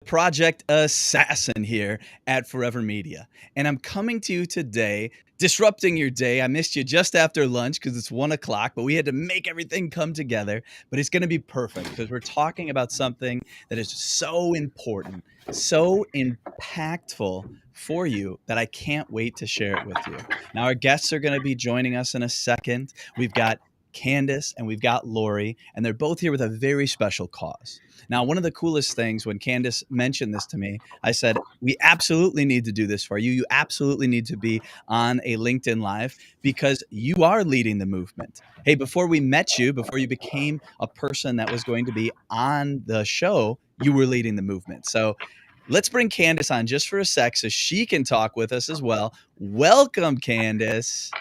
Project Assassin here at Forever Media. And I'm coming to you today, disrupting your day. I missed you just after lunch because it's 1 o'clock, but we had to make everything come together. But it's going to be perfect because we're talking about something that is so important, so impactful for you that I can't wait to share it with you. Now, our guests are going to be joining us in a second. We've got Candace and we've got Lori, and they're both here with a very special cause. Now, one of the coolest things when Candace mentioned this to me, I said, we absolutely need to do this for you. You absolutely need to be on a LinkedIn Live because you are leading the movement. Hey, before we met you, before you became a person that was going to be on the show, you were leading the movement. So let's bring Candace on just for a sec so she can talk with us as well. Welcome, Candace.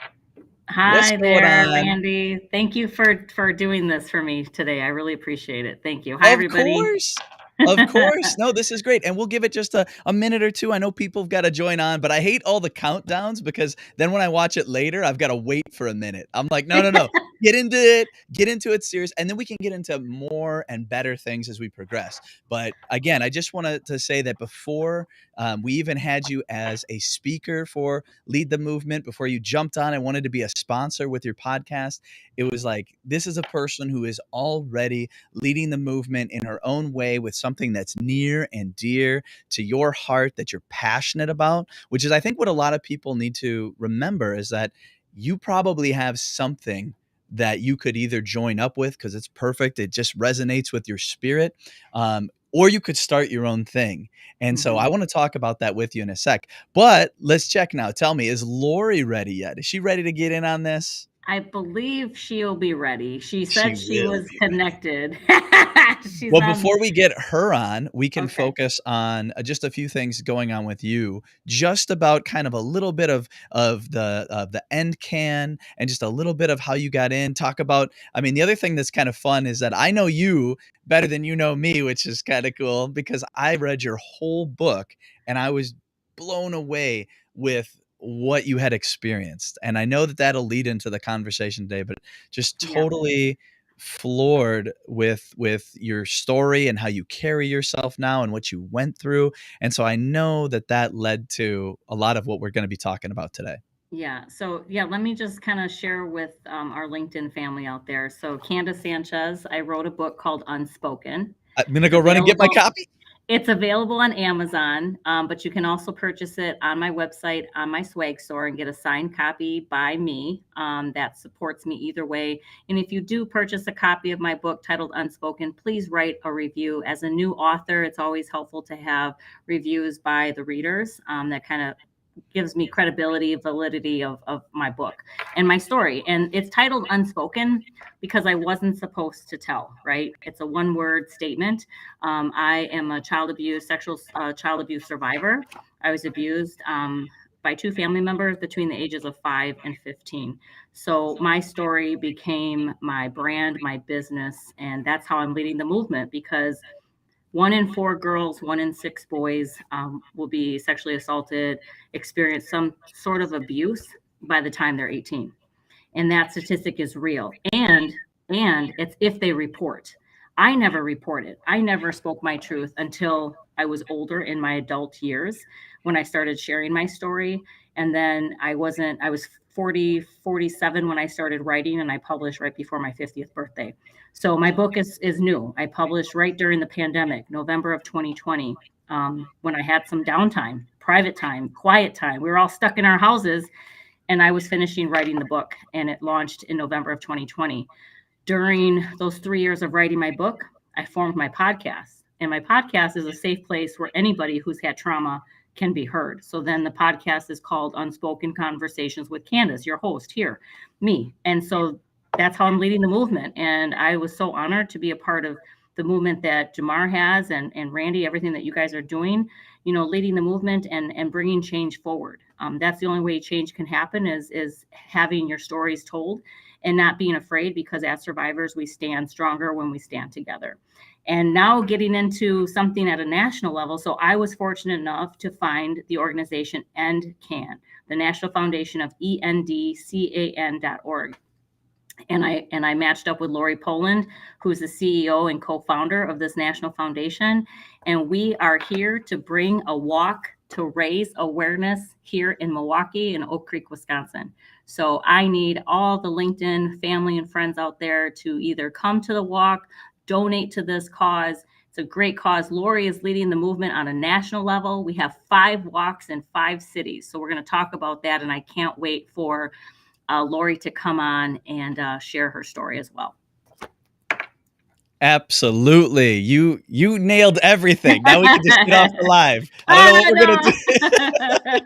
What's Hi going there, on? Randy. Thank you for doing this for me today. I really appreciate it. Thank you. Hi, Of everybody. course. Of course. No, this is great. And we'll give it just a minute or two. I know people have got to join on, but I hate all the countdowns because then when I watch it later, I've got to wait for a minute. I'm like, no, no, no. Get into it serious, and then we can get into more and better things as we progress. But again, I just wanted to say that before we even had you as a speaker for Lead the Movement, before you jumped on and wanted to be a sponsor with your podcast, it was like, this is a person who is already leading the movement in her own way with something that's near and dear to your heart that you're passionate about, which is, I think, what a lot of people need to remember is that you probably have something that you could either join up with because it's perfect, it just resonates with your spirit, or you could start your own thing. And so I Mhm. want to talk about that with you in a sec. But let's check now. Tell me, is Lori ready yet? Is she ready to get in on this? I believe she'll be ready. She She said she will was be ready. connected. She's Well, on. before we get her on, we can Okay. focus on just a few things going on with you. Just about kind of a little bit of the end can and just a little bit of how you got in. Talk about, I mean, the other thing that's kind of fun is that I know you better than you know me, which is kind of cool because I read your whole book and I was blown away with what you had experienced. And I know that that'll lead into the conversation today, but just Yeah. totally floored with your story and how you carry yourself now and what you went through. And so I know that that led to a lot of what we're going to be talking about today. Yeah. So, yeah, let me just kind of share with our LinkedIn family out there. So, Candace Sanchez, I wrote a book called Unspoken. I'm going to It's go run and get my available. copy. It's available on Amazon, but you can also purchase it on my website, on my swag store, and get a signed copy by me that supports me either way. And if you do purchase a copy of my book titled Unspoken, please write a review. As a new author, it's always helpful to have reviews by the readers that kind of gives me credibility, validity of my book and my story. And it's titled Unspoken because I wasn't supposed to tell, right? It's a one word statement. I am a sexual child abuse survivor. I was abused by two family members between the ages of 5 and 15. So my story became my brand, my business, and that's how I'm leading the movement because 1 in 4 girls, 1 in 6 boys will be sexually assaulted, experience some sort of abuse by the time they're 18, and that statistic is real. And it's if they report. I never reported. I never spoke my truth until I was older in my adult years when I started sharing my story. And then I was 40, 47 when I started writing, and I published right before my 50th birthday. So my book is new. I published right during the pandemic, November of 2020, when I had some downtime, private time, quiet time. We were all stuck in our houses, and I was finishing writing the book, and it launched in November of 2020. During those 3 years of writing my book, I formed my podcast. And my podcast is a safe place where anybody who's had trauma can be heard. So then the podcast is called Unspoken Conversations with Candace, your host here, me. And so that's how I'm leading the movement. And I was so honored to be a part of the movement that Jamar has and Randy, everything that you guys are doing, leading the movement and bringing change forward. That's the only way change can happen is having your stories told and not being afraid, because as survivors, we stand stronger when we stand together. And now getting into something at a national level. So I was fortunate enough to find the organization EndCan, the National Foundation of ENDCAN.org. and I matched up with Lori Poland, who's the CEO and co-founder of this national foundation, and we are here to bring a walk to raise awareness here in Milwaukee and Oak Creek, Wisconsin. So I need all the LinkedIn family and friends out there to either come to the walk, donate to this cause. It's a great cause. Lori is leading the movement on a national level. We have 5 walks in 5 cities. So we're going to talk about that, and I can't wait for Lori to come on and share her story as well. Absolutely. You nailed everything. Now we can just get off the live. I don't know what we're gonna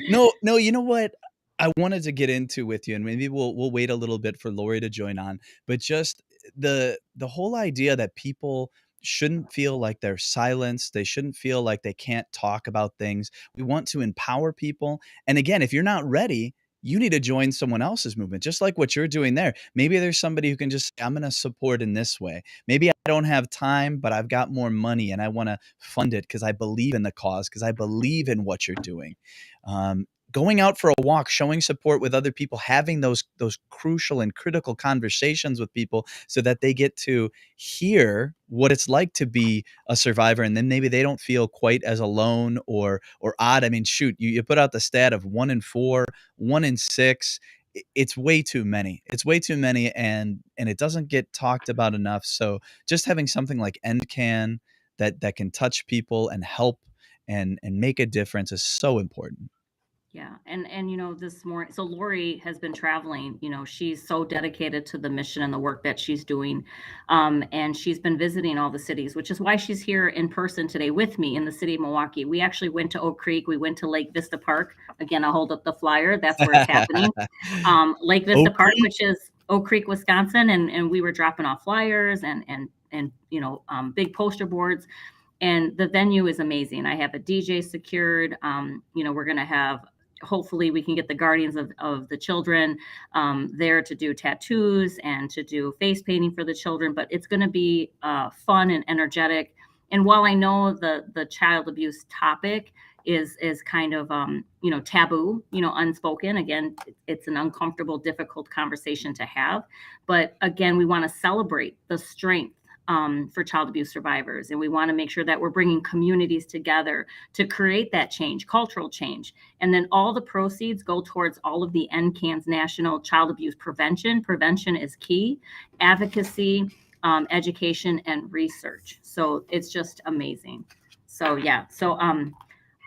do. No, you know what? I wanted to get into with you, and maybe we'll wait a little bit for Lori to join on, but just the whole idea that people shouldn't feel like they're silenced, they shouldn't feel like they can't talk about things. We want to empower people. And again, if you're not ready, you need to join someone else's movement, just like what you're doing there. Maybe there's somebody who can just say, I'm going to support in this way. Maybe I don't have time, but I've got more money and I want to fund it because I believe in the cause, because I believe in what you're doing. Going out for a walk, showing support with other people, having those crucial and critical conversations with people so that they get to hear what it's like to be a survivor, and then maybe they don't feel quite as alone or odd. I mean, shoot, you put out the stat of 1 in 4, 1 in 6. It's way too many. It's way too many, and it doesn't get talked about enough. So just having something like NCAN that can touch people and help and make a difference is so important. Yeah, and this morning, so Lori has been traveling. She's so dedicated to the mission and the work that she's doing, and she's been visiting all the cities, which is why she's here in person today with me in the city of Milwaukee. We actually went to Oak Creek. We went to Lake Vista Park. Again, I'll hold up the flyer. That's where it's happening. Lake Vista Oak Park, Creek? which is Oak Creek, Wisconsin, and we were dropping off flyers and big poster boards. And the venue is amazing. I have a DJ secured. We're going to have, hopefully we can get the guardians of the children there to do tattoos and to do face painting for the children, but it's going to be fun and energetic. And while I know the child abuse topic is kind of taboo, unspoken, again, it's an uncomfortable, difficult conversation to have, but again, we want to celebrate the strength for child abuse survivors. And we want to make sure that we're bringing communities together to create that change, cultural change. And then all the proceeds go towards all of the NCAN's national child abuse prevention. Prevention is key, advocacy, education, and research. So it's just amazing. So, yeah. So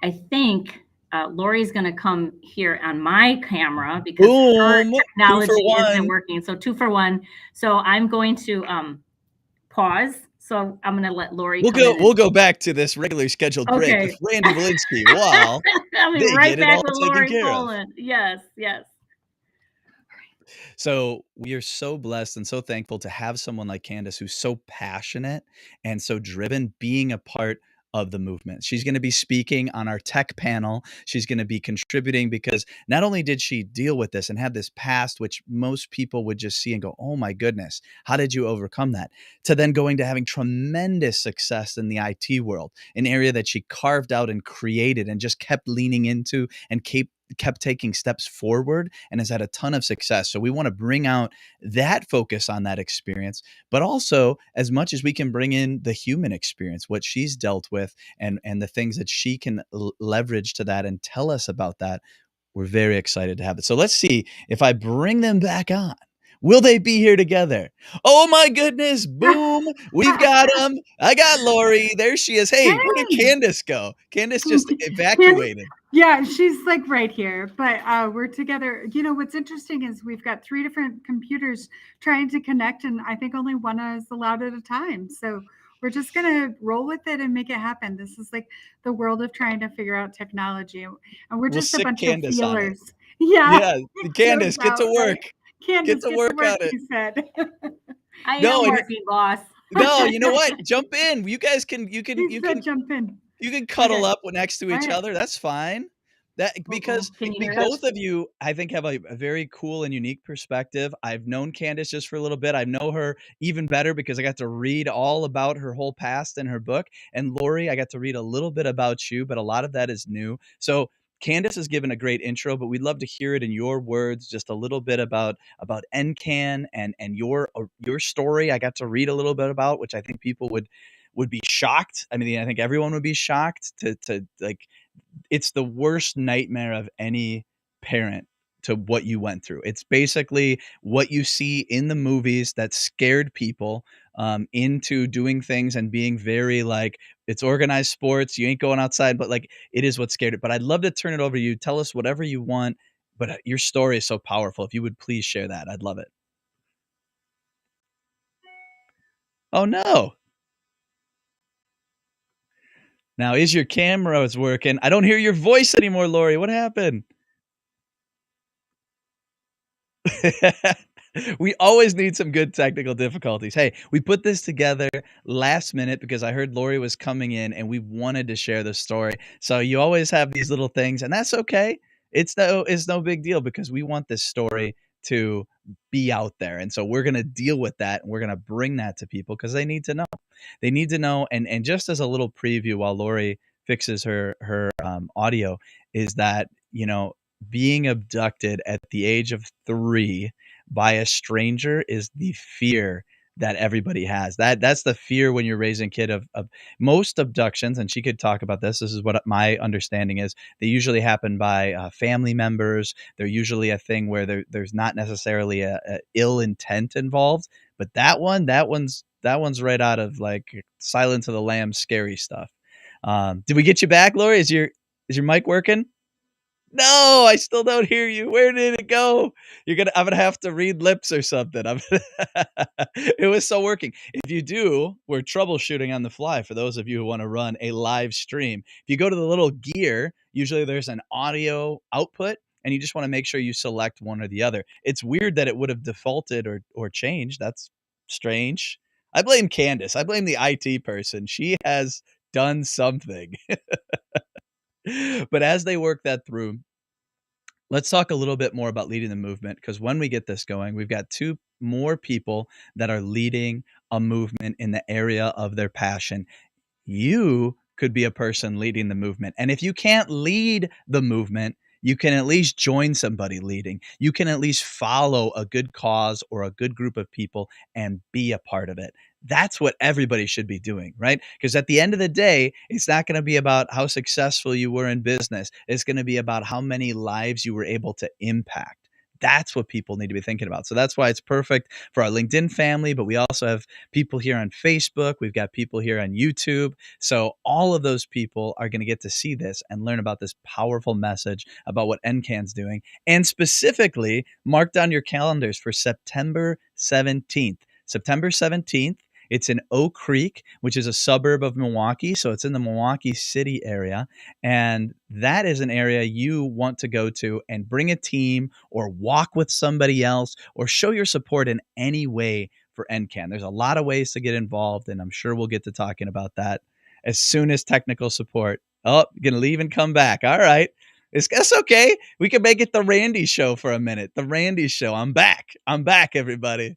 I think Lori's going to come here on my camera because her Boom! 2 for technology isn't 1. working. So 2 for 1. So I'm going to pause. So I'm going to let Lori come in. We'll go back to this regularly scheduled break with Randy Valinsky while I'll be they right get it back all with taken Lori care of. Poland. Yes. So we are so blessed and so thankful to have someone like Candace who's so passionate and so driven being a part of the movement. She's going to be speaking on our tech panel. She's going to be contributing because not only did she deal with this and have this past, which most people would just see and go, oh my goodness, how did you overcome that? To then going to having tremendous success in the IT world, an area that she carved out and created and just kept leaning into and kept taking steps forward and has had a ton of success. So we want to bring out that focus on that experience, but also as much as we can bring in the human experience, what she's dealt with and the things that she can leverage to that and tell us about that. We're very excited to have it. So let's see if I bring them back on. Will they be here together? Oh my goodness. Boom. We've got them. I got Lori. There she is. Hey, where did Candace go? Candace just evacuated. Yeah, she's like right here, but we're together. What's interesting is we've got 3 different computers trying to connect, and I think only one is allowed at a time. So we're just going to roll with it and make it happen. This is like the world of trying to figure out technology. And we're We'll just a sick bunch Candace of on it. feelers. Yeah. Yeah, Candace, get to work. Right? Candace, Get to work on it. He said. I No, am working, boss. No, you know what? Jump in. You guys can He said jump in. you can cuddle Okay. up next to each All right. other. That's fine. That because Can you hear both us? of you, I think, have a very cool and unique perspective. I've known Candace just for a little bit. I know her even better because I got to read all about her whole past in her book. And Lori, I got to read a little bit about you, but a lot of that is new. So Candace has given a great intro, but we'd love to hear it in your words, just a little bit about NCAN and your story. I got to read a little bit about, which I think people would be shocked. I mean, I think everyone would be shocked to like it's the worst nightmare of any parent to what you went through. It's basically what you see in the movies that scared people into doing things and being very like it's organized sports. You ain't going outside, but like it is what scared it. But I'd love to turn it over to you. Tell us whatever you want. But your story is so powerful. If you would please share that, I'd love it. Oh no. Now is your camera is working? I don't hear your voice anymore, Lori. What happened? We always need some good technical difficulties. Hey, we put this together last minute because I heard Lori was coming in and we wanted to share the story. So you always have these little things, and that's okay. It's no big deal because we want this story to be out there. And so we're gonna deal with that and we're gonna bring that to people because they need to know. They need to know. And just as a little preview while Lori fixes her audio, is that being abducted at the age of 3 by a stranger is the fear that everybody has. That's the fear when you're raising a kid of most abductions, and she could talk about this. This is what my understanding is. They usually happen by family members. They're usually a thing where there's not necessarily a ill intent involved, but that one's right out of like Silence of the Lambs, scary stuff. Did we get you back, Lori? Is your mic working? No, I still don't hear you. Where did it go? I'm gonna have to read lips or something. It was so working. If you do, we're troubleshooting on the fly for those of you who want to run a live stream. If you go to the little gear, usually there's an audio output, and you just want to make sure you select one or the other. It's weird that it would have defaulted or changed. That's strange. I blame Candace. I blame the IT person. She has done something. But as they work that through, let's talk a little bit more about leading the movement because when we get this going, we've got 2 more people that are leading a movement in the area of their passion. You could be a person leading the movement. And if you can't lead the movement, you can at least join somebody leading. You can at least follow a good cause or a good group of people and be a part of it. That's what everybody should be doing, right? Because at the end of the day, it's not going to be about how successful you were in business. It's going to be about how many lives you were able to impact. That's what people need to be thinking about. So that's why it's perfect for our LinkedIn family, but we also have people here on Facebook. We've got people here on YouTube. So all of those people are going to get to see this and learn about this powerful message about what NCAN's doing. And specifically, mark down your calendars for September 17th. September 17th. It's in Oak Creek, which is a suburb of Milwaukee. So it's in the Milwaukee city area. And that is an area you want to go to and bring a team or walk with somebody else or show your support in any way for NCAN. There's a lot of ways to get involved, and I'm sure we'll get to talking about that as soon as technical support. Oh, you're going to leave and come back. All right. That's okay. We can make it the Randy show for a minute. The Randy show. I'm back. I'm back, everybody.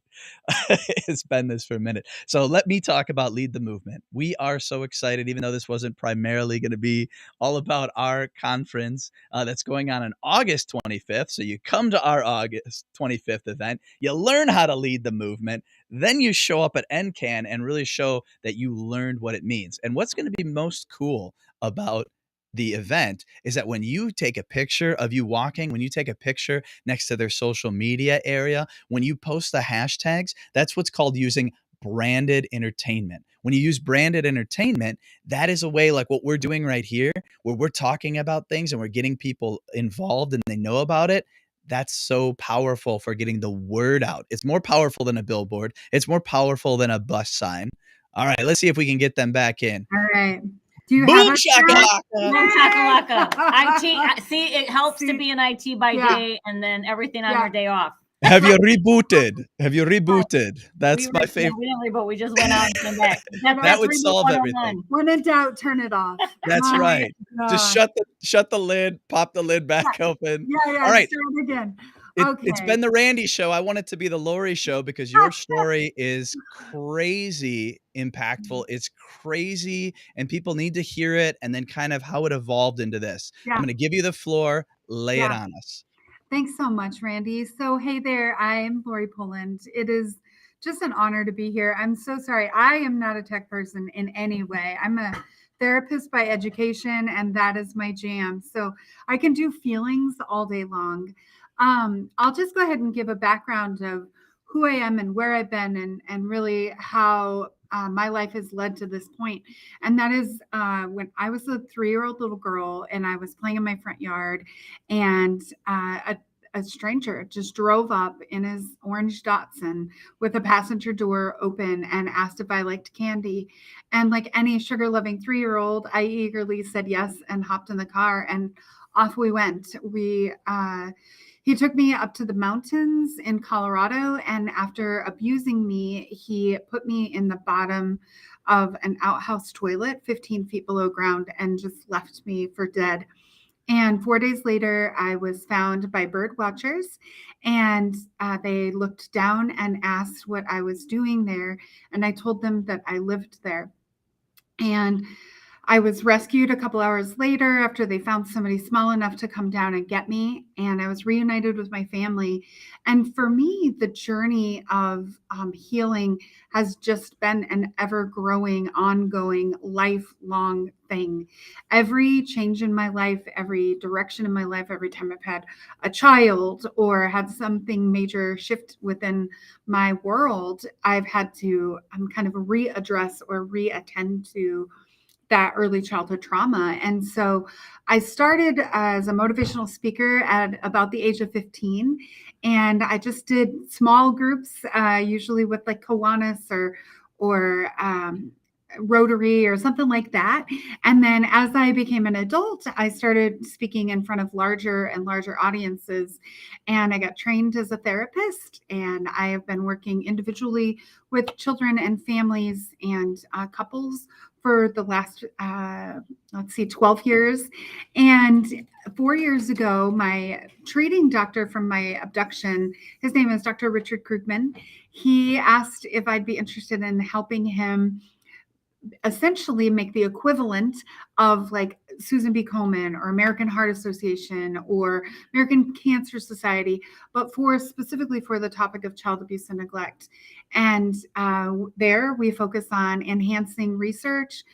It's been this for a minute. So let me talk about Lead the Movement. We are so excited, even though this wasn't primarily going to be all about our conference that's going on August 25th. So you come to our August 25th event, you learn how to lead the movement, then you show up at NCAN and really show that you learned what it means. And what's going to be most cool about the event is that when you take a picture of you walking, when you take a picture next to their social media area, when you post the hashtags, that's what's called using branded entertainment. When you use branded entertainment, that is a way like what we're doing right here, where we're talking about things and we're getting people involved and they know about it. That's so powerful for getting the word out. It's more powerful than a billboard. It's more powerful than a bus sign. All right, let's see if we can get them back in. All right. Do you Boom have shakalaka. Boom shakalaka. IT. See, it helps to be an IT by day and then everything on your day off. Have you rebooted? Have you rebooted? That's my favorite. We didn't reboot. We just went out and came back. That would solve everything. When in doubt, turn it off. That's right. Just shut the lid, pop the lid back open. Yeah. All right. Start again. It's been Okay. the Randy show. I want it to be the Lori show because your story is crazy impactful. It's crazy, and people need to hear it and then kind of how it evolved into this. I'm Yeah, gonna give you the floor. Lay it yeah. on us. Thanks so much, Randy. So, hey there, I'm Lori Poland. It is just an honor to be here. I'm so sorry. I am not a tech person in any way. I'm a therapist by education, and that is my jam. So, I can do feelings all day long. I'll just go ahead and give a background of who I am and where I've been, and really how my life has led to this point. And that is when I was a 3-year-old little girl and I was playing in my front yard, and a stranger just drove up in his orange Datsun with the passenger door open and asked if I liked candy. And like any sugar loving 3-year-old, I eagerly said yes and hopped in the car, and off we went. He took me up to the mountains in Colorado, and after abusing me, he put me in the bottom of an outhouse toilet 15 feet below ground and just left me for dead. And 4 days later, I was found by bird watchers, and they looked down and asked what I was doing there. And I told them that I lived there. And I was rescued a couple hours later after they found somebody small enough to come down and get me. And I was reunited with my family. And for me, the journey of healing has just been an ever growing, ongoing, lifelong thing. Every change in my life, every direction in my life, every time I've had a child or had something major shift within my world, I've had to kind of readdress or reattend to that early childhood trauma. And so I started as a motivational speaker at about the age of 15. And I just did small groups, usually with like Kiwanis or Rotary or something like that. And then as I became an adult, I started speaking in front of larger and larger audiences. And I got trained as a therapist. And I have been working individually with children and families and couples for the last, 12 years. And 4 years ago, my treating doctor from my abduction, his name is Dr. Richard Krugman, he asked if I'd be interested in helping him essentially make the equivalent of like Susan B. Komen or American Heart Association or American Cancer Society, but specifically for the topic of child abuse and neglect. And there we focus on enhancing research,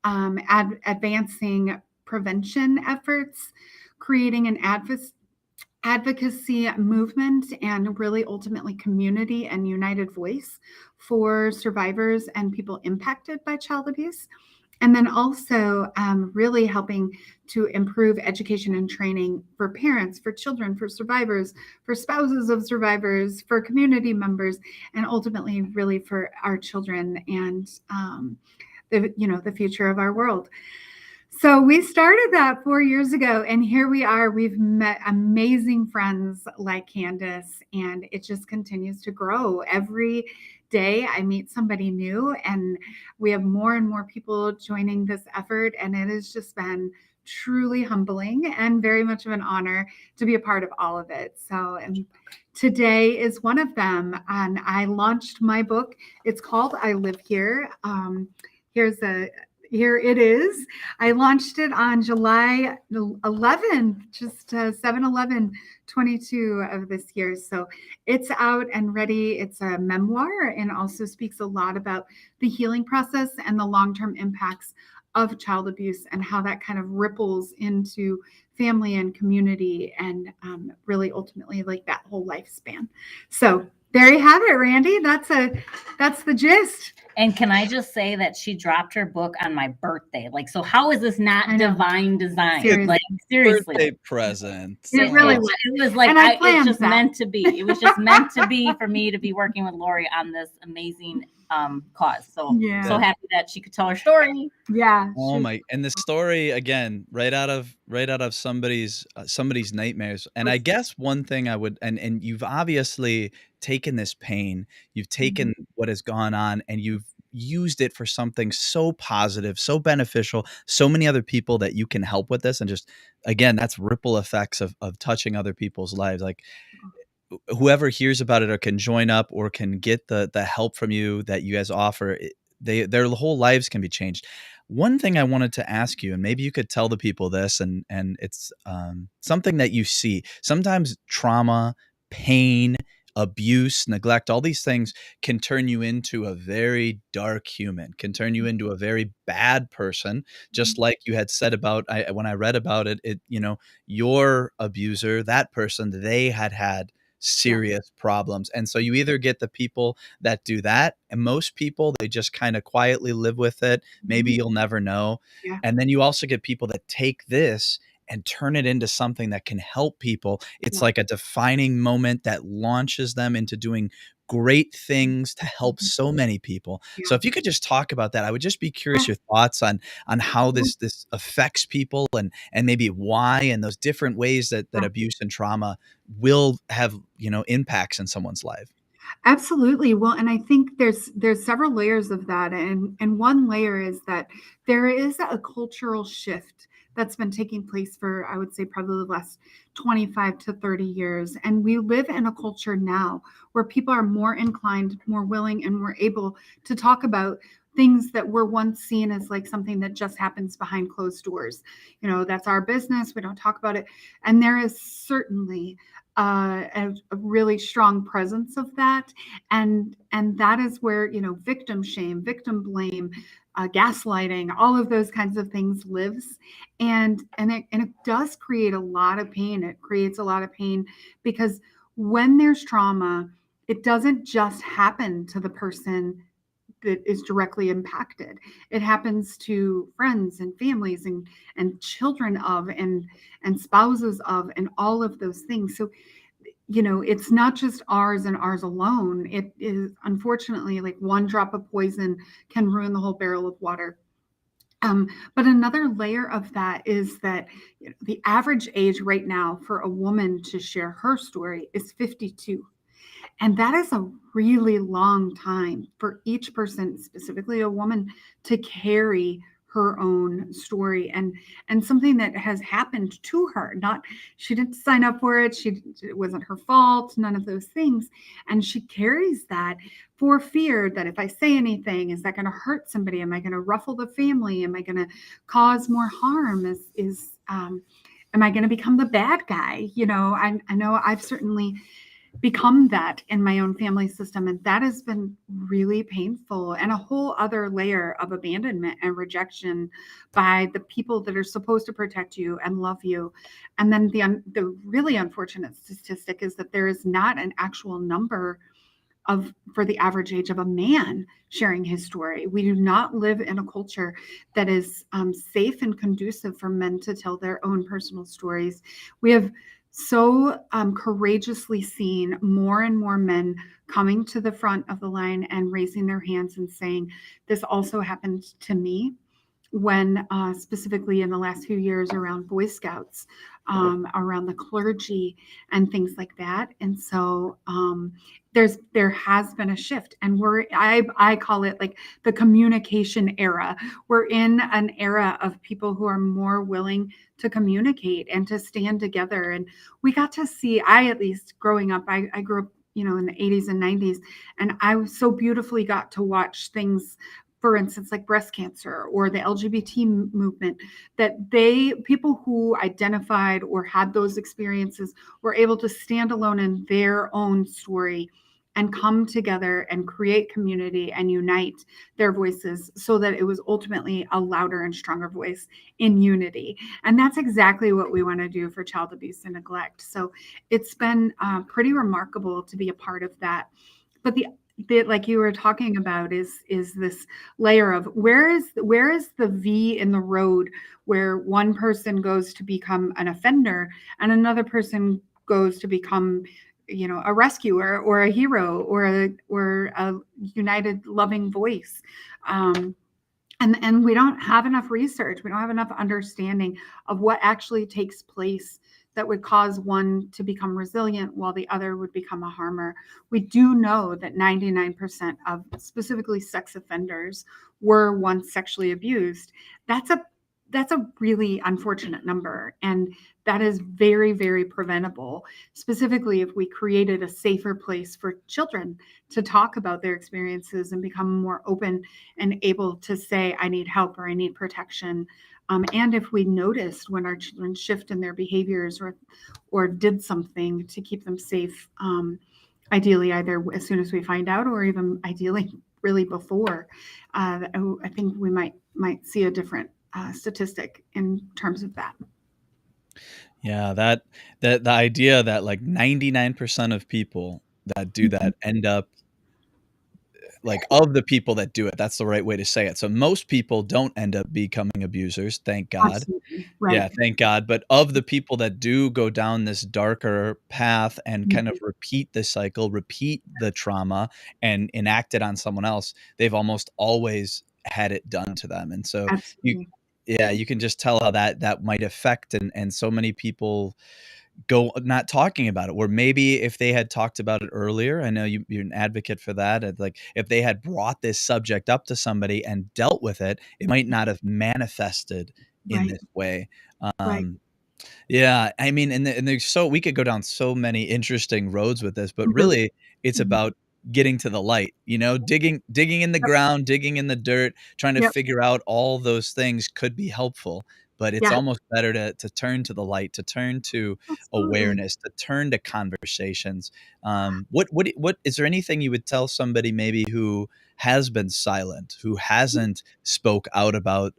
advancing prevention efforts, creating an advocacy movement, and really ultimately community and united voice for survivors and people impacted by child abuse. And then also really helping to improve education and training for parents, for children, for survivors, for spouses of survivors, for community members, and ultimately really for our children and the future of our world. So we started that 4 years ago, and here we are. We've met amazing friends like Candace, and it just continues to grow. Every day I meet somebody new, and we have more and more people joining this effort, and it has just been truly humbling and very much of an honor to be a part of all of it. So, and today is one of them, and I launched my book. It's called I Live Here. Here it is. I launched it on July 11th, just 7/11/22 of this year. So it's out and ready. It's a memoir and also speaks a lot about the healing process and the long-term impacts of child abuse and how that kind of ripples into family and community and really ultimately like that whole lifespan. So there you have it, Randy. That's the gist. And can I just say that she dropped her book on my birthday? Like, so how is this not divine design? Seriously. Like, seriously. Birthday present. It really was. It was like, And I it's planned just that. meant to be. It was just meant to be for me to be working with Lori on this amazing cause. So, Yeah. so happy that she could tell her story. Yeah. Oh my! And the story again, right out of somebody's nightmares. And I guess one thing I would, and you've obviously taken this pain, you've taken what has gone on, and you've used it for something so positive, so beneficial, so many other people that you can help with this, and just again, that's ripple effects of touching other people's lives. Like whoever hears about it or can join up or can get the help from you that you guys offer, their whole lives can be changed. One thing I wanted to ask you, and maybe you could tell the people this, and it's something that you see sometimes: trauma, pain, abuse, neglect, all these things can turn you into a very dark human, can turn you into a very bad person. Just like you had said about, when I read about it, your abuser, that person, they had Yeah. serious problems. And so you either get the people that do that, and most people, they just kind of quietly live with it. Maybe Mhm. you'll never know. Yeah. And then you also get people that take this and turn it into something that can help people. It's Yeah. like a defining moment that launches them into doing great things to help Mhm. so many people. Yeah. So if you could just talk about that, I would just be curious Yeah. your thoughts on how this affects people, and maybe why, and those different ways that Yeah. abuse and trauma will have, impacts in someone's life. Absolutely. Well, and I think there's several layers of that, and one layer is that there is a cultural shift that's been taking place for, I would say, probably the last 25 to 30 years. And we live in a culture now where people are more inclined, more willing, and more able to talk about things that were once seen as like something that just happens behind closed doors. That's our business. We don't talk about it. And there is certainly a really strong presence of that, and that is where victim shame, victim blame, gaslighting, all of those kinds of things lives, and it does create a lot of pain. It creates a lot of pain because when there's trauma, it doesn't just happen to the person that is directly impacted. It happens to friends and families and children of and spouses of and all of those things. So it's not just ours and ours alone. It is unfortunately like one drop of poison can ruin the whole barrel of water. But another layer of that is that the average age right now for a woman to share her story is 52. And that is a really long time for each person, specifically a woman, to carry her own story and something that has happened to her. Not She didn't sign up for it. It wasn't her fault, none of those things. And she carries that for fear that if I say anything, is that going to hurt somebody? Am I going to ruffle the family? Am I going to cause more harm? Am I going to become the bad guy? I know I've certainly become that in my own family system. And that has been really painful, and a whole other layer of abandonment and rejection by the people that are supposed to protect you and love you. And then the really unfortunate statistic is that there is not an actual number of for the average age of a man sharing his story. We do not live in a culture that is safe and conducive for men to tell their own personal stories. We have so courageously seen more and more men coming to the front of the line and raising their hands and saying, "This also happened to me." When specifically in the last few years around Boy Scouts, around the clergy, and things like that. And so there has been a shift, and I call it like the communication era. We're in an era of people who are more willing to communicate and to stand together. And we got to see, I at least growing up, I grew up in the 80s and 90s, and I so beautifully got to watch things, for instance, like breast cancer or the LGBT movement, that people who identified or had those experiences were able to stand alone in their own story and come together and create community and unite their voices so that it was ultimately a louder and stronger voice in unity. And that's exactly what we want to do for child abuse and neglect. So it's been pretty remarkable to be a part of that. But the like you were talking about is this layer of where is the V in the road where one person goes to become an offender and another person goes to become a rescuer or a hero or a united loving voice. Um, and we don't have enough research, we don't have enough understanding of what actually takes place that would cause one to become resilient while the other would become a harmer. We do know that 99% of specifically sex offenders were once sexually abused. That's a that's a really unfortunate number. And that is very, very preventable, specifically if we created a safer place for children to talk about their experiences and become more open and able to say, I need help or I need protection. And if we noticed when our children shift in their behaviors or did something to keep them safe, ideally either as soon as we find out or even ideally really before, I think we might see a different statistic in terms of that. Yeah, that the idea that like 99% of people that do Mhm. that end up like, of the people that do it, that's the right way to say it. So most people don't end up becoming abusers, thank God. Absolutely. Yeah, Right. thank God, but of the people that do go down this darker path and kind of Mhm. repeat the cycle, repeat the trauma, and enact it on someone else, they've almost always had it done to them, and so you Absolutely. yeah, you can just tell how that might affect and so many people go not talking about it, where maybe if they had talked about it earlier, I know you're an advocate for that, and, like, if they had brought this subject up to somebody and dealt with it, it might not have manifested in Right. this way. Right. Um, yeah, I mean, and there's so we could go down so many interesting roads with this, but Really. really it's Mhm. about getting to the light, digging in the Yep. ground, digging in the dirt, trying to Yep. figure out all those things could be helpful, but it's Yeah. almost better to turn to the light, to turn to Absolutely. awareness, to turn to conversations. What is there anything you would tell somebody maybe who has been silent, who hasn't spoke out about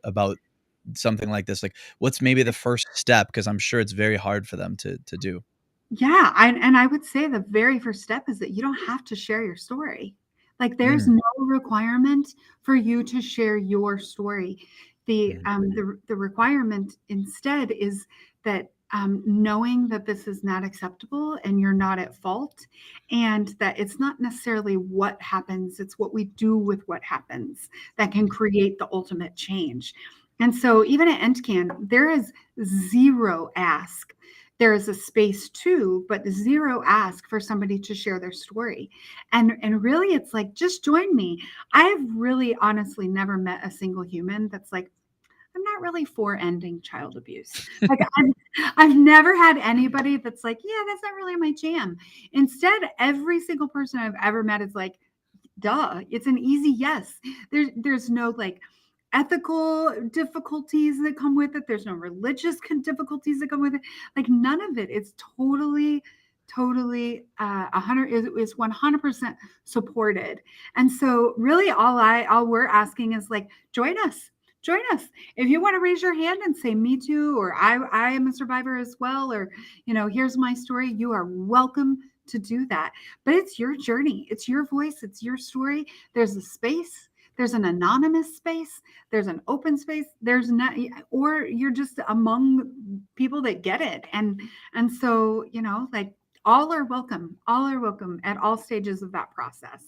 something like this? Like, what's maybe the first step? Because I'm sure it's very hard for them to do. Yeah, and I would say the very first step is that you don't have to share your story. Like, there's Mm, no requirement for you to share your story. mhm, The requirement instead is that, knowing that this is not acceptable and you're not at fault, and that it's not necessarily what happens, it's what we do with what happens that can create the ultimate change. And so even at EntCan, there is 0 ask. There is a space too, but 0 ask for somebody to share their story. And really it's like, just join me. I've really honestly never met a single human that's like, I'm not really for ending child abuse. Like, I've never had anybody that's like, yeah, that's not really my jam. Instead, every single person I've ever met is like, duh, it's an easy yes. There's no like ethical difficulties that come with it. There's no religious difficulties that come with it. Like, none of it. It's totally 100 is 100% supported. And so really all we're asking is like, join us. If you want to raise your hand and say me too, or I am a survivor as well, or here's my story, you are welcome to do that. But it's your journey, it's your voice, it's your story. There's a space, there's an anonymous space, there's an open space, there's not, or you're just among people that get it. And so, like, all are welcome at all stages of that process.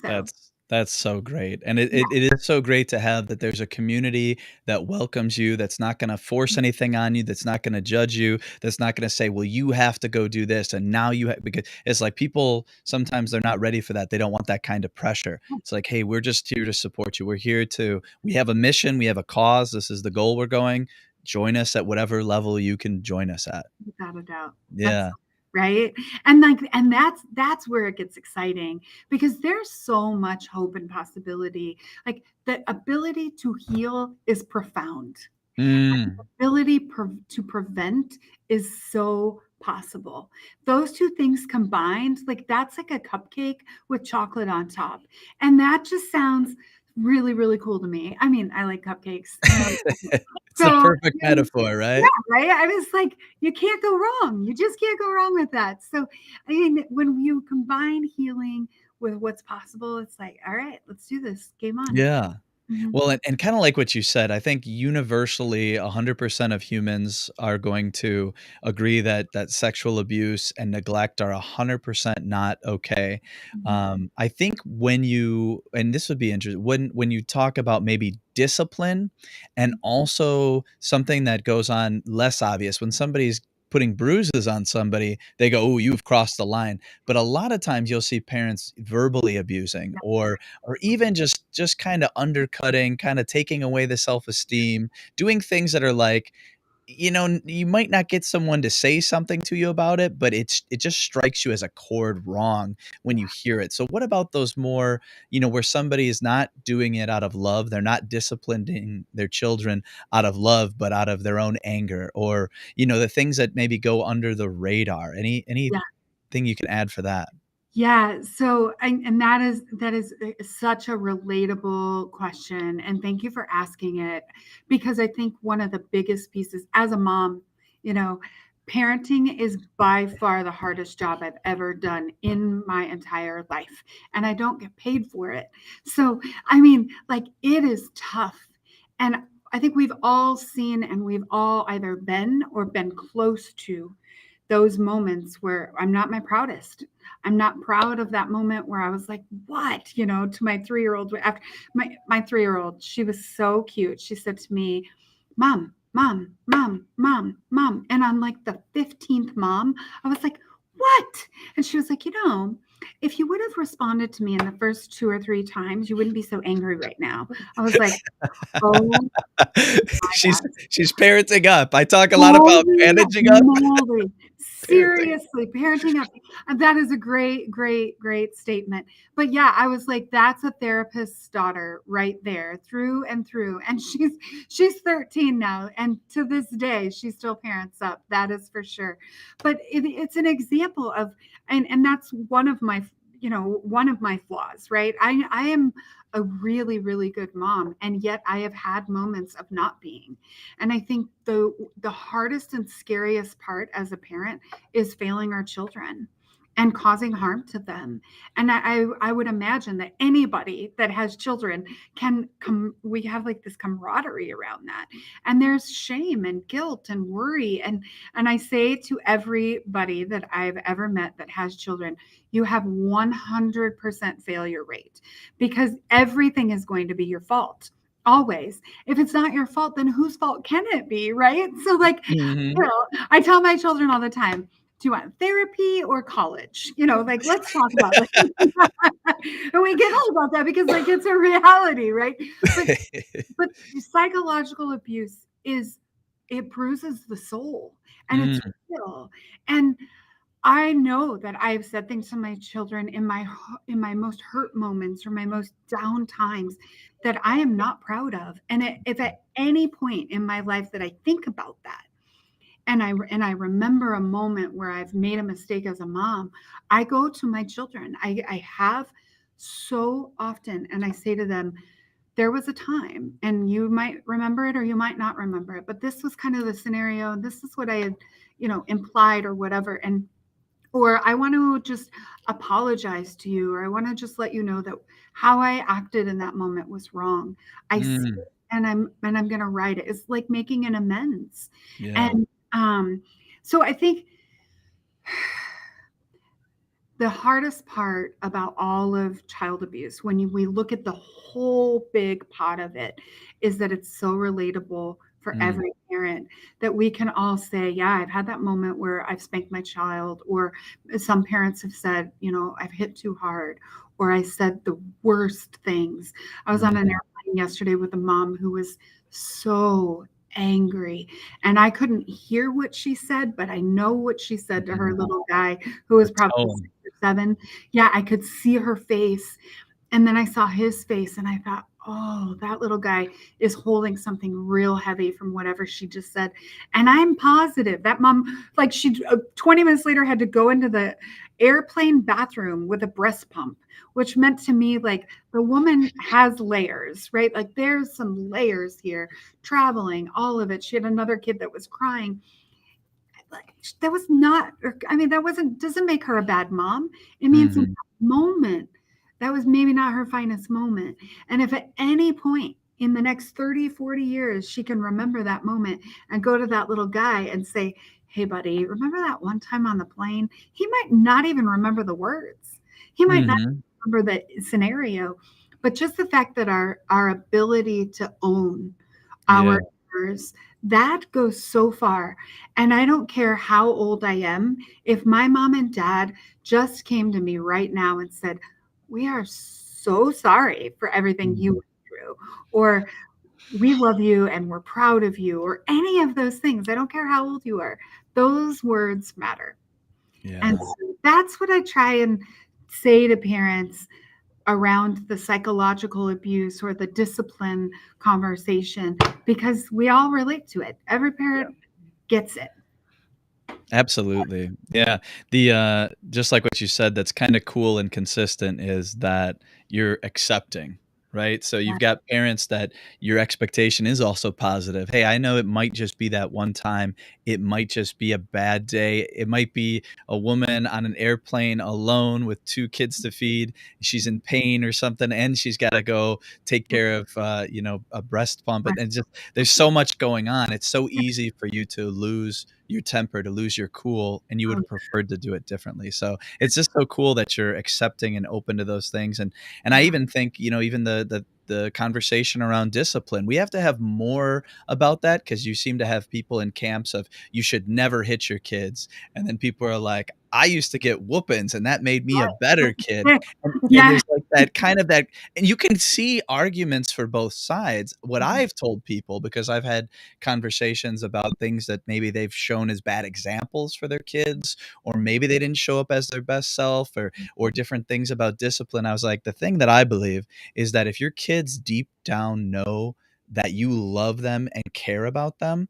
So that's so great, and it yeah. it it is so great to have that there's a community that welcomes you, that's not gonna force anything on you, that's not gonna judge you, that's not gonna say, "Well, you have to go do this, and now you because it's like people sometimes they're not ready for that, they don't want that kind of pressure. It's like, "Hey, we're just here to support you, we have a mission, we have a cause, this is the goal we're going. Join us at whatever level you can join us at." Without a doubt. That's Yeah. right. And that's where it gets exciting, because there's so much hope and possibility. Like, the ability to heal is profound. Mm. Ability to prevent is so possible. Those two things combined, like, that's like a cupcake with chocolate on top. And that just sounds really, really cool to me. I mean, I like cupcakes. It's the So, perfect yeah, metaphor, yeah, right? right? I was like, you can't go wrong. You just can't go wrong with that. So, I mean, when you combine healing with what's possible, it's like, all right, let's do this. Game on. Yeah. Mhm. Well, and kinda like what you said, I think universally 100% of humans are going to agree that sexual abuse and neglect are 100% not okay. Mhm. I think when you and this would be interesting, when you talk about maybe discipline and also something that goes on less obvious, when somebody's putting bruises on somebody, they go, "Oh, you've crossed the line." But a lot of times you'll see parents verbally abusing or even just kinda undercutting, kinda taking away the self-esteem, doing things that are like, you might not get someone to say something to you about it, but it just strikes you as a chord wrong when you hear it. So what about those more, where somebody is not doing it out of love, they're not disciplining their children out of love, but out of their own anger or, the things that maybe go under the radar. Anything Yeah. you can add for that? Yeah, so and that is such a relatable question, and thank you for asking it because I think one of the biggest pieces as a mom, you know, parenting is by far the hardest job I've ever done in my entire life, and I don't get paid for it. So, I mean, like it is tough. And I think we've all seen and we've all either been or been close to those moments where I'm not my proudest. I'm not proud of that moment where I was like, what, to my 3-year-old. After my 3-year-old, she was so cute. She said to me, Mom, Mom, Mom, Mom, Mom. And on like the 15th mom, I was like, what? And she was like, if you would have responded to me in the first 2 or 3 times, you wouldn't be so angry right now. I was like, oh my She's God. she's parenting up. I talk a lot about Holy managing up, moly. parenting. Seriously, parenting up. And that is a great, great, great statement. But yeah, I was like, that's a therapist's daughter right there, through and through. And she's 13 now. And to this day, she still parents up. That is for sure. But it's an example of, and that's one of my flaws, right? I am a really, really good mom, and yet I have had moments of not being. And I think the hardest and scariest part as a parent is failing our children and causing harm to them. And I would imagine that anybody that has children can come, we have like this camaraderie around that. And there's shame and guilt and worry. And I say to everybody that I've ever met that has children, you have 100% failure rate because everything is going to be your fault. Always. If it's not your fault, then whose fault can it be? Right. So, like, Mhm. I tell my children all the time, do you want therapy or college? Like, let's talk about like, and we get all about that because like it's a reality, right? But but psychological abuse it bruises the soul and it's Mm, real. And I know that I've said things to my children in my most hurt moments or my most down times that I am not proud of. And if at any point in my life that I think about that and I remember a moment where I've made a mistake as a mom, I go to my children. I have so often, and I say to them, there was a time, and you might remember it or you might not remember it, but this was kind of the scenario, and this is what I had, implied or whatever. Or I want to just apologize to you, or I want to just let you know that how I acted in that moment was wrong. I see mm, it, and I'm going to write it. It's like making an amends. yeah. And so I think the hardest part about all of child abuse, when we look at the whole big pot of it, is that it's so relatable for Mm, every parent that we can all say, yeah, I've had that moment where I've spanked my child, or some parents have said, I've hit too hard, or I said the worst things. I was on an mhm, airplane yesterday with a mom who was so angry, and I couldn't hear what she said, but I know what she said to her mhm. little guy who was The probably tone. 6 or 7. Yeah, I could see her face. And then I saw his face and I thought, oh, that little guy is holding something real heavy from whatever she just said. And I'm positive that mom, like, she 20 minutes later had to go into the airplane bathroom with a breast pump, which meant to me, like, the woman has layers, right? Like, there's some layers here, traveling, all of it. She had another kid that was crying. Like, that was not, I mean, that doesn't make her a bad mom. It means in Mhm, that moment, that was maybe not her finest moment. And if at any point in the next 30, 40 years, she can remember that moment and go to that little guy and say, hey, buddy, remember that one time on the plane? He might not even remember the words. He might not mhm. remember the scenario, but just the fact that our ability to own our Yeah. years, that goes so far. And I don't care how old I am. If my mom and dad just came to me right now and said, "We are so sorry for everything you Mhm. went through," or "We love you and we're proud of you," or any of those things, I don't care how old you are, those words matter. And Yeah. so that's what I try and say to parents around the psychological abuse or the discipline conversation, because we all relate to it. Every parent gets it. Absolutely. Yeah. Just like what you said, that's kinda cool and consistent is that you're accepting, right? So Yeah. you've got parents that your expectation is also positive. "Hey, I know it might just be that one time. It might just be a bad day. It might be a woman on an airplane alone with 2 kids to feed. She's in pain or something, and she's gotta go take care of, a breast pump," and just there's so much going on. It's so easy for you to lose your temper, to lose your cool, and you would Oh, have preferred to do it differently. So it's just so cool that you're accepting and open to those things. And I yeah. even think, even the conversation around discipline, we have to have more about that because you seem to have people in camps of you should never hit your kids. And then people are like, I used to get whoopings and that made me a better kid. And Yeah. there's like that kind of that, and you can see arguments for both sides. What I've told people, because I've had conversations about things that maybe they've shown as bad examples for their kids, or maybe they didn't show up as their best self, or different things about discipline. I was like, the thing that I believe is that if your kids deep down know that you love them and care about them,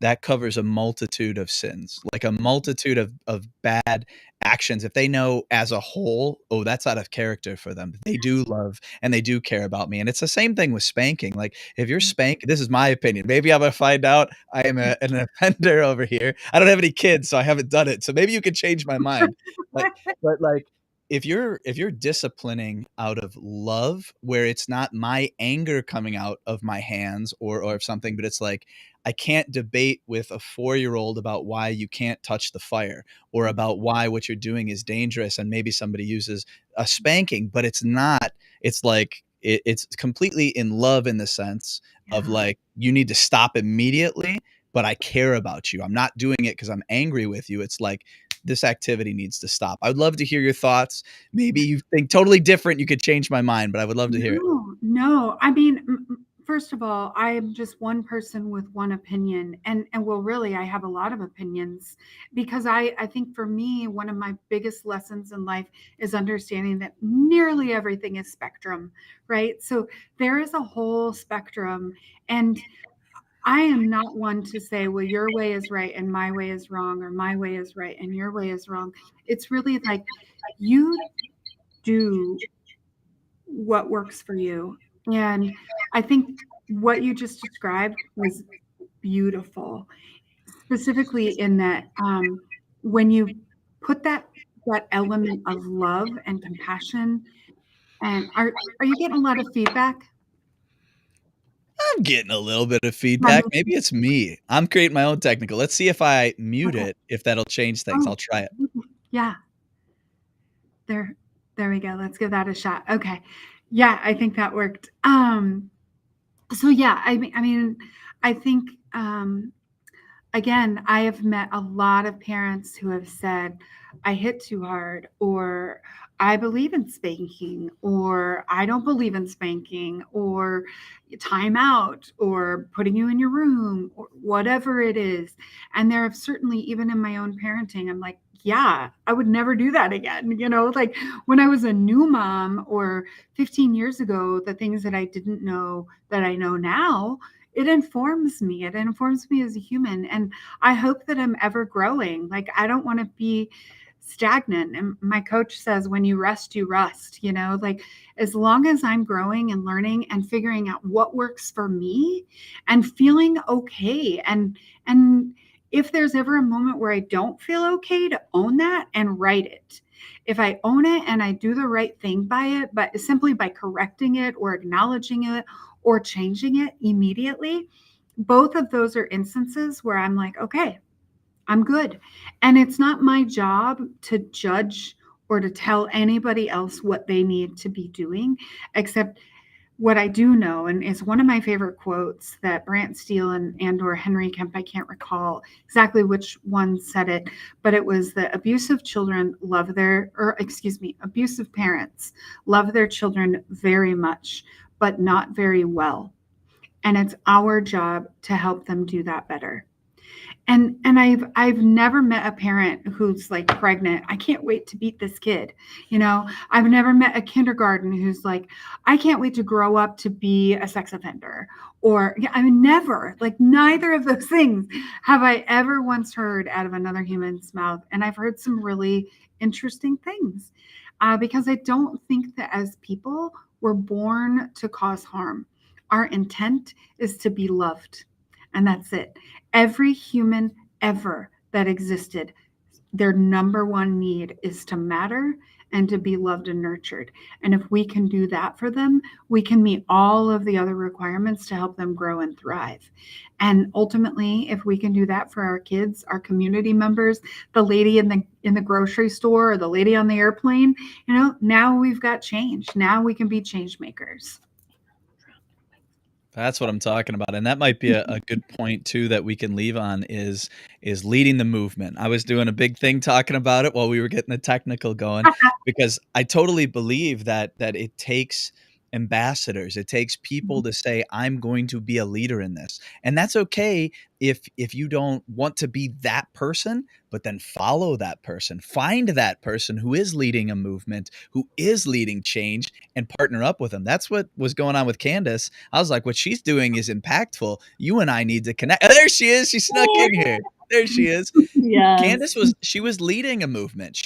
that covers a multitude of sins, like a multitude of bad actions. If they know as a whole, "Oh, that's out of character for them." They do love and they do care about me, and it's the same thing with spanking. Like, if you're spank this is my opinion, maybe I'm gonna find out I am an offender over here. I don't have any kids, so I haven't done it, so maybe you could change my mind. But like, if you're disciplining out of love, where it's not my anger coming out of my hands or something, but it's like, I can't debate with a 4-year-old about why you can't touch the fire or about why what you're doing is dangerous, and maybe somebody uses a spanking, but it's not. It's like it's completely in love in the sense of Yeah. like, you need to stop immediately, but I care about you. I'm not doing it because I'm angry with you. It's like, this activity needs to stop. I would love to hear your thoughts. Maybe you think totally different. You could change my mind, but I would love to hear it. No, no. I mean, first of all, I am just one person with one opinion, and well, really, I have a lot of opinions, because I think for me, one of my biggest lessons in life is understanding that nearly everything is spectrum, right? So there is a whole spectrum, and I am not one to say, well, your way is right and my way is wrong, or my way is right and your way is wrong. It's really like, you do what works for you. And I think what you just described was beautiful, specifically in that, when you put that element of love and compassion. And are you getting a lot of feedback? I'm getting a little bit of Yeah, feedback. me Maybe too. it's me. I'm creating my own technical. Let's see if I mute Okay. it, if that'll change things. Oh, I'll try it. yeah. There, there we go. Let's give that a shot. Okay. Yeah, I think that worked. So yeah, I mean, I think, again, I have met a lot of parents who have said, I hit too hard, or I believe in spanking, or I don't believe in spanking, or time out, or putting you in your room, or whatever it is. And there have certainly, even in my own parenting, I'm like, yeah, I would never do that again. Like when I was a new mom, or 15 years ago, the things that I didn't know that I know now, it informs me. It informs me as a human. And I hope that I'm ever growing. Like, I don't want to be stagnant. And my coach says, when you rest, you rust, like, as long as I'm growing and learning and figuring out what works for me and feeling okay. And if there's ever a moment where I don't feel okay, to own that and write it. If I own it and I do the right thing by it, but simply by correcting it or acknowledging it or changing it immediately, both of those are instances where I'm like, okay, I'm good. And it's not my job to judge or to tell anybody else what they need to be doing, except what I do know, and it's one of my favorite quotes that Brant Steele and or Henry Kemp, I can't recall exactly which one said it, but it was that abusive children love their, or excuse me, abusive parents love their children very much, but not very well. And it's our job to help them do that better. And I've never met a parent who's like pregnant, I can't wait to beat this kid. I've never met a kindergarten who's like, I can't wait to grow up to be a sex offender. Or yeah, I mean, never, like neither of those things have I ever once heard out of another human's mouth. And I've heard some really interesting things, because I don't think that as people we're born to cause harm. Our intent is to be loved, and that's it. Every human ever that existed, their number one need is to matter and to be loved and nurtured. And if we can do that for them, we can meet all of the other requirements to help them grow and thrive. And ultimately, if we can do that for our kids, our community members, the lady in the grocery store or the lady on the airplane, now we've got change. Now we can be change makers. That's what I'm talking about, and that might be a good point too that we can leave on is leading the movement. I was doing a big thing talking about it while we were getting the technical going, because I totally believe that it takes ambassadors. It takes people to say, "I'm going to be a leader in this." And that's okay if you don't want to be that person, but then follow that person. Find that person who is leading a movement, who is leading change, and partner up with them. That's what was going on with Candace. I was like, what she's doing is impactful. You and I need to connect. Oh, there she is. She snuck in here. There she is. Yes. Candace was leading a movement.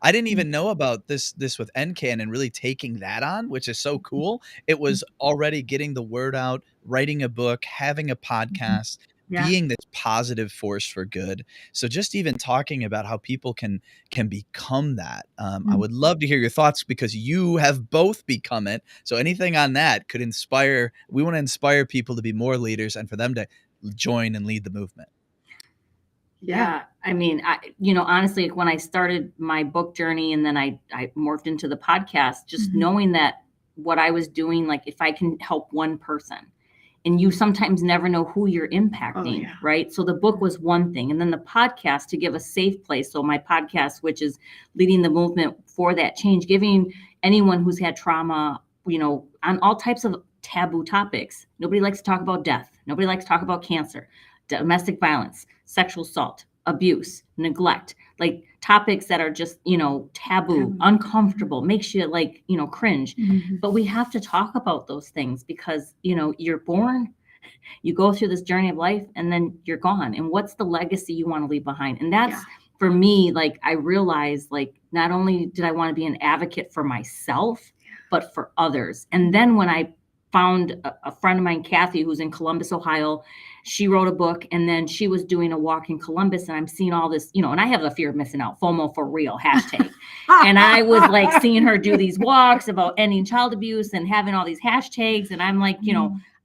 I didn't even know about this with NCAN and really taking that on, which is so cool. It was already getting the word out, writing a book, having a podcast, Yeah. being this positive force for good. So just even talking about how people can become that. I would love to hear your thoughts because you have both become it. So anything on that could inspire. We want to inspire people to be more leaders and for them to join and lead the movement. Yeah. I mean, honestly, when I started my book journey and then I morphed into the podcast, just knowing that what I was doing, like if I can help one person, and you sometimes never know who you're impacting, right? So the book was one thing. And then the podcast to give a safe place. So my podcast, which is leading the movement for that change, giving anyone who's had trauma, on all types of taboo topics. Nobody likes to talk about death. Nobody likes to talk about cancer, domestic violence, sexual assault, abuse, neglect, like topics that are just, taboo, uncomfortable, makes you cringe. But we have to talk about those things because, you're born, you go through this journey of life and then you're gone. And what's the legacy you want to leave behind? And that's for me, like I realized not only did I want to be an advocate for myself, but for others. And then when I found a friend of mine, Kathy, who's in Columbus, Ohio, she wrote a book and then she was doing a walk in Columbus and I'm seeing all this, and I have the fear of missing out, FOMO for real, hashtag. And I was like seeing her do these walks about ending child abuse and having all these hashtags. And I'm like,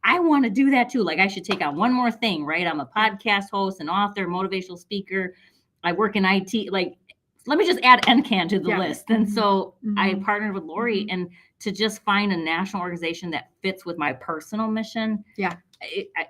I want to do that too. Like I should take on one more thing, right? I'm a podcast host, an author, motivational speaker. I work in IT. Like, let me just add NCAN to the list. And so I partnered with Lori and to just find a national organization that fits with my personal mission. Yeah.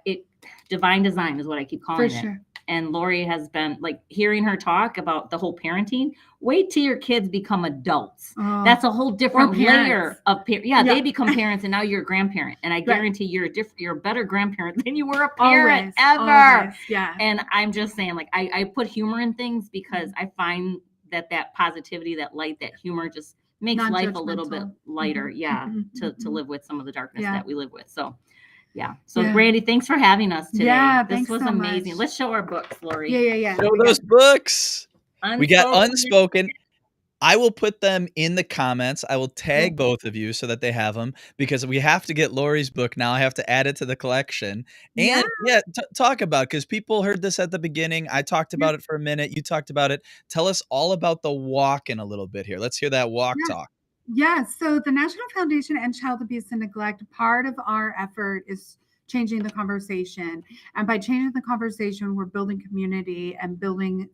It divine design is what I keep calling For it. sure. And Lori has been hearing her talk about the whole parenting. Wait till your kids become adults. That's a whole different layer of they become parents and now you're a grandparent. And I guarantee you're a better grandparent than you were a parent ever. Always. Yeah. And I'm just saying, I put humor in things because I find that positivity, that light, that humor just makes life a little bit lighter. To live with some of the darkness that we live with. So Brandy, thanks for having us today. Yeah, this was so amazing. much. Let's show our books, Lori. Yeah. Show those books. We got Unspoken. I will put them in the comments. I will tag both of you so that they have them because we have to get Lori's book now. I have to add it to the collection. And talk about, because people heard this at the beginning. I talked about it for a minute. You talked about it. Tell us all about the walk in a little bit here. Let's hear that walk talk. Yeah, so the National Foundation End Child Abuse and Neglect, part of our effort is changing the conversation. And by changing the conversation, we're building community and building,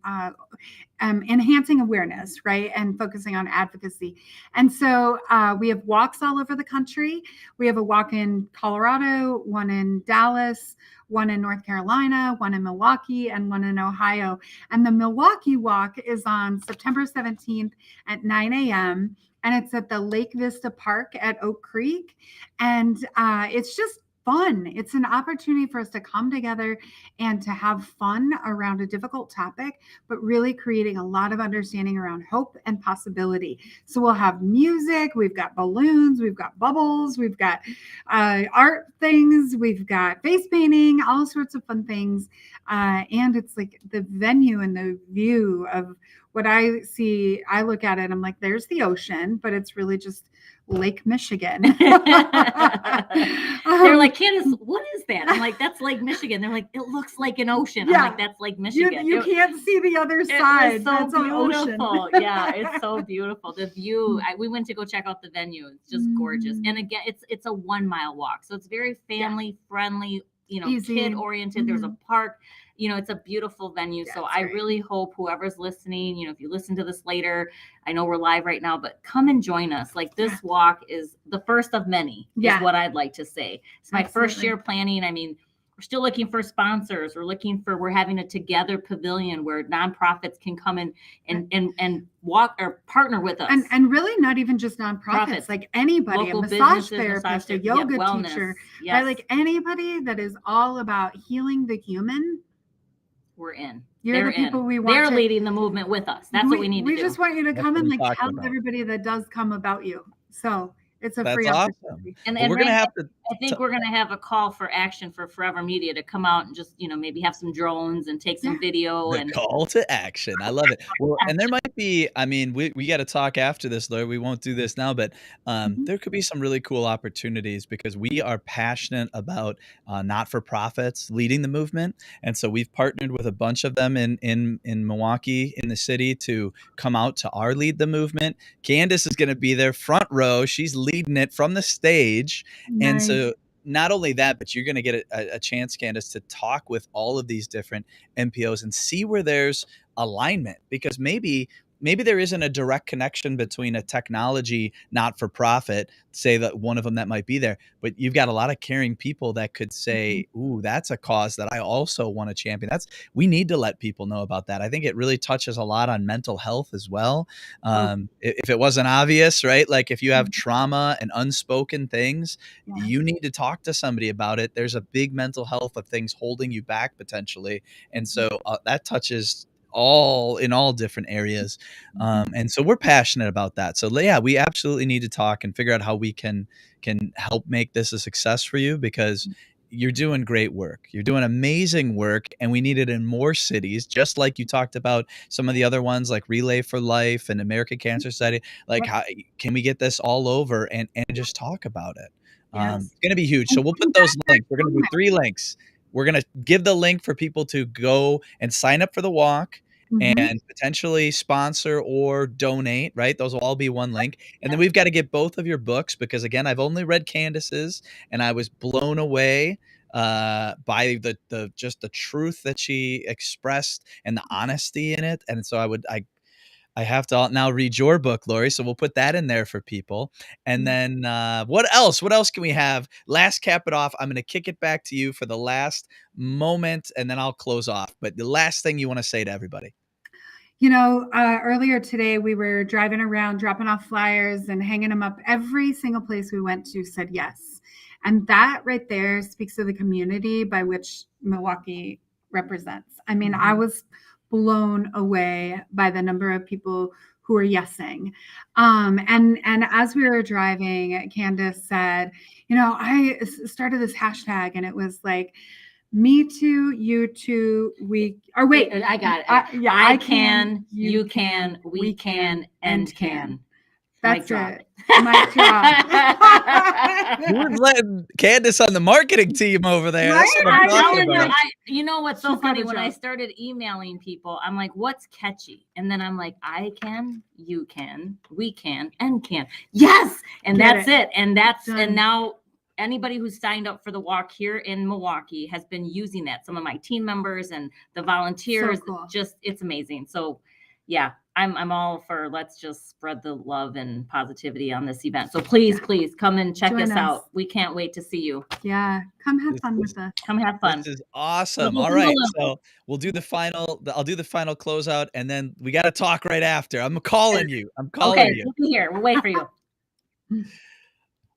enhancing awareness, right? And focusing on advocacy. And so we have walks all over the country. We have a walk in Colorado, one in Dallas, one in North Carolina, one in Milwaukee, and one in Ohio. And the Milwaukee walk is on September 17th at 9 a.m. And it's at the Lake Vista Park at Oak Creek. And it's just fun. It's an opportunity for us to come together and to have fun around a difficult topic, but really creating a lot of understanding around hope and possibility. So we'll have music, we've got balloons, we've got bubbles, we've got art things, we've got face painting, all sorts of fun things. And it's like the venue and the view of what I see, I look at it, I'm like, there's the ocean, but it's really just Lake Michigan. They're like, Candace, what is that? I'm like, that's Lake Michigan. They're like, it looks like an ocean. Yeah. I'm like, that's Lake Michigan. You can't see the other side. So that's beautiful. an ocean. Yeah, it's so beautiful. The view. We went to go check out the venue. It's just gorgeous. And again, it's a 1 mile walk, so it's very family friendly. Easy. Kid oriented. There's a park. It's a beautiful venue. Yeah, so I really hope whoever's listening, if you listen to this later, I know we're live right now, but come and join us. Like, this walk is the first of many, is what I'd like to say. It's my first year planning. I mean, we're still looking for sponsors. We're having a together pavilion where nonprofits can come in and walk or partner with us. And really not even just nonprofits, like anybody, local a massage therapist, a yoga wellness, teacher, yes. right? Like anybody that is all about healing the human. We're in. They're the people we want. They're leading the movement with us. That's what we need to do. We just want you to come and like tell about. everybody that does come about you. So it's a free awesome. opportunity. And we're gonna have to. I think we're gonna have a call for action for Forever Media to come out and just maybe have some drones and take some video. The and call to action. I love it. Well, and there might be. I mean, we got to talk after this, Laura. We won't do this now, but there could be some really cool opportunities because we are passionate about not-for-profits leading the movement, and so we've partnered with a bunch of them in Milwaukee, in the city, to come out to our Lead the Movement. Candace is going to be there front row. She's leading it from the stage, and so. Not only that, but you're going to get a chance, Candace, to talk with all of these different NPOs and see where there's alignment, because maybe there isn't a direct connection between a technology not-for-profit, say that one of them that might be there, but you've got a lot of caring people that could say, ooh, that's a cause that I also want to champion. We need to let people know about that. I think it really touches a lot on mental health as well. If it wasn't obvious, right? Like if you have trauma and unspoken things, you need to talk to somebody about it. There's a big mental health of things holding you back potentially. And so that touches in all different areas. And so we're passionate about that. So yeah, we absolutely need to talk and figure out how we can help make this a success for you, because you're doing great work. You're doing amazing work, and we need it in more cities, just like you talked about some of the other ones like Relay for Life and American Cancer Society. Like, how can we get this all over and just talk about it? It's going to be huge. So we'll put those links. We're going to do 3 links. We're going to give the link for people to go and sign up for the walk and potentially sponsor or donate, right? Those will all be one link. And then we've got to get both of your books, because again, I've only read Candace's, and I was blown away by the just the truth that she expressed and the honesty in it. And so I have to now read your book, Lori. So we'll put that in there for people. And then what else? What else can we have? Last, cap it off. I'm going to kick it back to you for the last moment, and then I'll close off. But the last thing you want to say to everybody. Earlier today, we were driving around, dropping off flyers and hanging them up. Every single place we went to said yes. And that right there speaks to the community by which Milwaukee represents. I mean, I was blown away by the number of people who are yesing. And as we were driving, Candace said, I started this hashtag, and it was like, me too, you too, we, or wait, I got it. I can, you can, we can, and can. That's it. Mic drop. We're letting Candace on the marketing team over there. Right? That's what I'm talking about. You know what's so She's got funny? a When I job. started emailing people, I'm like, what's catchy? And then I'm like, I can, you can, we can, and can. Yes. And Get that's it. it. And that's, Done. and now anybody who's signed up for the walk here in Milwaukee has been using that. Some of my team members and the volunteers, cool. just, it's amazing. So yeah, I'm all for, let's just spread the love and positivity on this event. So please come and check Join us us. out. We can't wait to see you. Yeah, come have fun with us. Come have fun. This is awesome. We'll All do right, the so we'll do the final. I'll do the final closeout, and then we got to talk right after. I'm calling you. I'm calling Okay, you. we'll be here. We'll wait for you.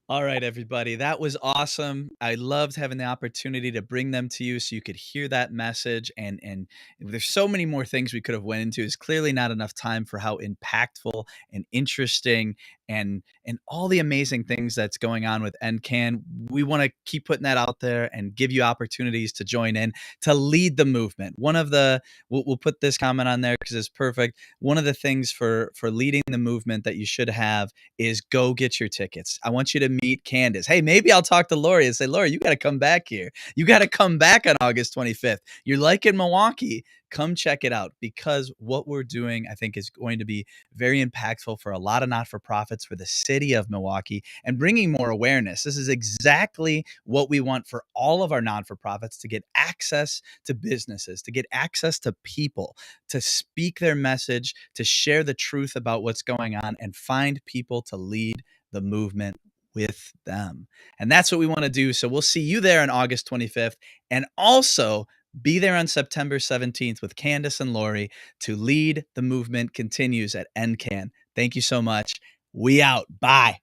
All right, everybody. That was awesome. I loved having the opportunity to bring them to you so you could hear that message. And there's so many more things we could have went into. It's clearly not enough time for how impactful and interesting and all the amazing things that's going on with NCAN. We want to keep putting that out there and give you opportunities to join in, to lead the movement. One of the, we'll put this comment on there because it's perfect. One of the things for leading the movement that you should have is go get your tickets. I want you to meet Candace. Hey, maybe I'll talk to Lori and say, Lori, you got to come back here. You got to come back on August 25th. You're liking Milwaukee. Come check it out, because what we're doing, I think, is going to be very impactful for a lot of not-for-profits, for the city of Milwaukee, and bringing more awareness. This is exactly what we want for all of our non-for-profits, to get access to businesses, to get access to people, to speak their message, to share the truth about what's going on, and find people to lead the movement with them. And that's what we want to do. So we'll see you there on August 25th. And also be there on September 17th with Candace and Lori to lead the movement continues at NCAN. Thank you so much. We out. Bye.